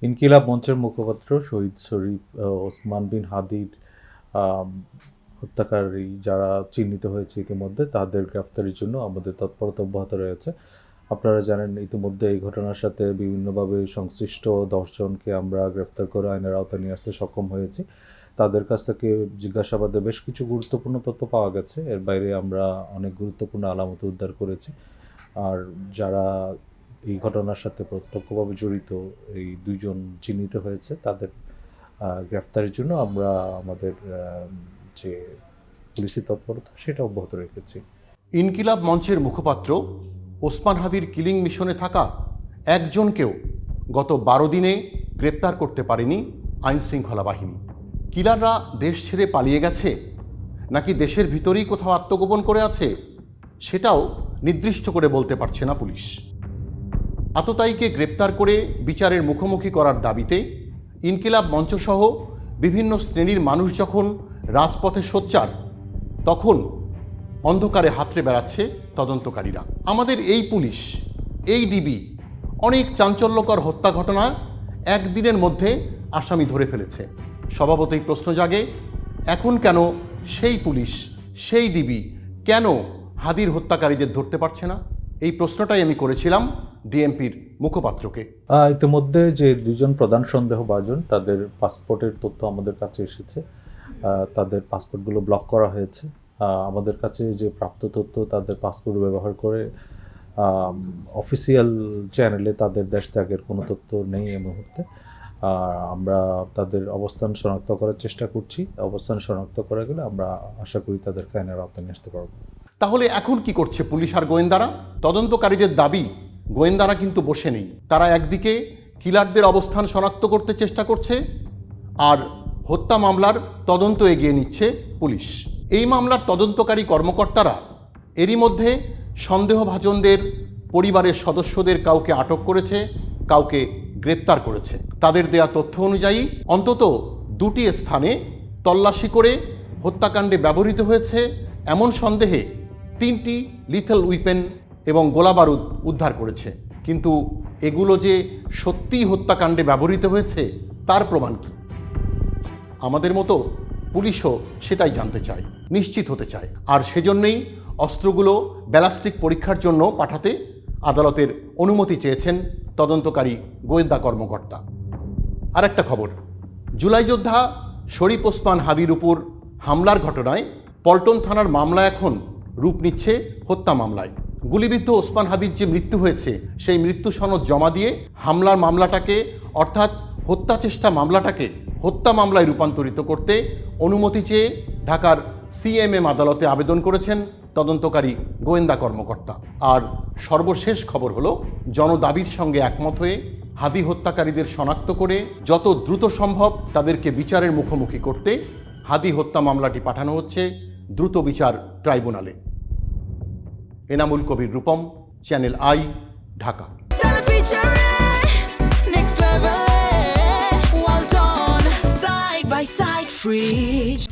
ইনকিলাব মঞ্চের মুখপাত্র শহীদ শরীফ ওসমান বিন হাদির হত্যাকারী যারা চিহ্নিত হয়েছে ইতিমধ্যে তাদের গ্রেফতারির জন্য আমাদের তৎপরতা অব্যাহত রয়েছে। আপনারা জানেন ইতিমধ্যে এই ঘটনার সাথে বিভিন্নভাবে সংশ্লিষ্ট 10 জনকে আমরা গ্রেফতার করে আইনের আওতায় নিয়ে আসতে সক্ষম হয়েছি। তাদের কাছ থেকে জিজ্ঞাসাবাদে বেশ কিছু গুরুত্বপূর্ণ তথ্য পাওয়া গেছে। এর বাইরে আমরা অনেক গুরুত্বপূর্ণ আলামত উদ্ধার করেছি। আর যারা এই ঘটনার সাথে প্রত্যক্ষভাবে জড়িত এই 2 জন চিহ্নিত হয়েছে তাদের গ্রেফতারের জন্য আমরা আমাদের যে পুলিশি তৎপরতা সেটা অব্যাহত রেখেছি। ইনকিলাব মঞ্চের মুখপাত্র ওসমান হাদির কিলিং মিশনে থাকা একজনকেও গত 12 দিনে গ্রেপ্তার করতে পারেনি আইনশৃঙ্খলা বাহিনী। কিলাররা দেশ ছেড়ে পালিয়ে গেছে নাকি দেশের ভিতরেই কোথাও আত্মগোপন করে আছে সেটাও নির্দিষ্ট করে বলতে পারছে না পুলিশ। আততায়ীকে গ্রেপ্তার করে বিচারের মুখোমুখি করার দাবিতে ইনকিলাব মঞ্চসহ বিভিন্ন শ্রেণীর মানুষ যখন রাজপথে সোচ্চার, তখন অন্ধকারে হাতড়ে বেড়াচ্ছে তদন্তকারীরা। আমাদের এই পুলিশ, এই ডিবি অনেক চাঞ্চল্যকর হত্যা ঘটনা একদিনের মধ্যে আসামি ধরে ফেলেছে। স্বভাবতই প্রশ্ন জাগে, এখন কেন সেই পুলিশ, সেই ডিবি কেন হাদির হত্যাকারীদের ধরতে পারছে না? এই প্রশ্নটাই আমি করেছিলাম ডিএমপির মুখপাত্রকে। ইতিমধ্যে যে 2 জন প্রধান সন্দেহভাজন তাদের পাসপোর্টের তথ্য আমাদের কাছে এসেছে। তাদের পাসপোর্টগুলো ব্লক করা হয়েছে। আমাদের কাছে যে প্রাপ্ত তথ্য তাদের পাসপোর্ট ব্যবহার করে অফিসিয়াল চ্যানেলে তাদের দেশ ত্যাগের কোনো তথ্য নেই এই মুহূর্তে। আমরা তাদের অবস্থান শনাক্ত করার চেষ্টা করছি। অবস্থান শনাক্ত করা গেলে আমরা আশা করি তাদেরকে আইনের আওতায় নিয়ে আসতে পারব। তাহলে এখন কি করছে পুলিশ আর গোয়েন্দারা? তদন্তকারীদের দাবি, গোয়েন্দারা কিন্তু বসে নেই। তারা একদিকে কিলারদের অবস্থান শনাক্ত করতে চেষ্টা করছে, আর হত্যা মামলার তদন্ত এগিয়ে নিচ্ছে পুলিশ। এই মামলার তদন্তকারী কর্মকর্তারা এরই মধ্যে সন্দেহভাজনদের পরিবারের সদস্যদের কাউকে আটক করেছে, কাউকে গ্রেপ্তার করেছে। তাদের দেয়া তথ্য অনুযায়ী অন্তত 2টি স্থানে তল্লাশি করে হত্যাকাণ্ডে ব্যবহৃত হয়েছে এমন সন্দেহে 3টি লিথেল উইপেন এবং গোলাবারুদ উদ্ধার করেছে। কিন্তু এগুলো যে সত্যিই হত্যাকাণ্ডে ব্যবহৃত হয়েছে তার প্রমাণ কি? আমাদের মতো পুলিশও সেটাই জানতে চায়, নিশ্চিত হতে চায়। আর সেজন্যই অস্ত্রগুলো ব্যালিস্টিক পরীক্ষার জন্য পাঠাতে আদালতের অনুমতি চেয়েছেন তদন্তকারী গোয়েন্দা কর্মকর্তা। আর একটা খবর, জুলাই যোদ্ধা শরীফ ওসমান হাদির উপর হামলার ঘটনায় পল্টন থানার মামলা এখন রূপ নিচ্ছে হত্যা মামলায়। গুলিবিদ্ধ ওসমান হাদির যে মৃত্যু হয়েছে সেই মৃত্যু সনদ জমা দিয়ে হামলার মামলাটাকে, অর্থাৎ হত্যা চেষ্টা মামলাটাকে হত্যা মামলায় রূপান্তরিত করতে অনুমতি চেয়ে ঢাকার সিএমএম আদালতে আবেদন করেছেন তদন্তকারী গোয়েন্দা কর্মকর্তা। আর সর্বশেষ খবর হলো, জনদাবির সঙ্গে একমত হয়ে হাদি হত্যাকারীদের শনাক্ত করে যত দ্রুত সম্ভব তাদেরকে বিচারের মুখোমুখি করতে হাদি হত্যা মামলাটি পাঠানো হচ্ছে দ্রুত বিচার ট্রাইব্যুনালে। Enamul Kabir Rupam, Channel i, Dhaka. Side by side, fridge.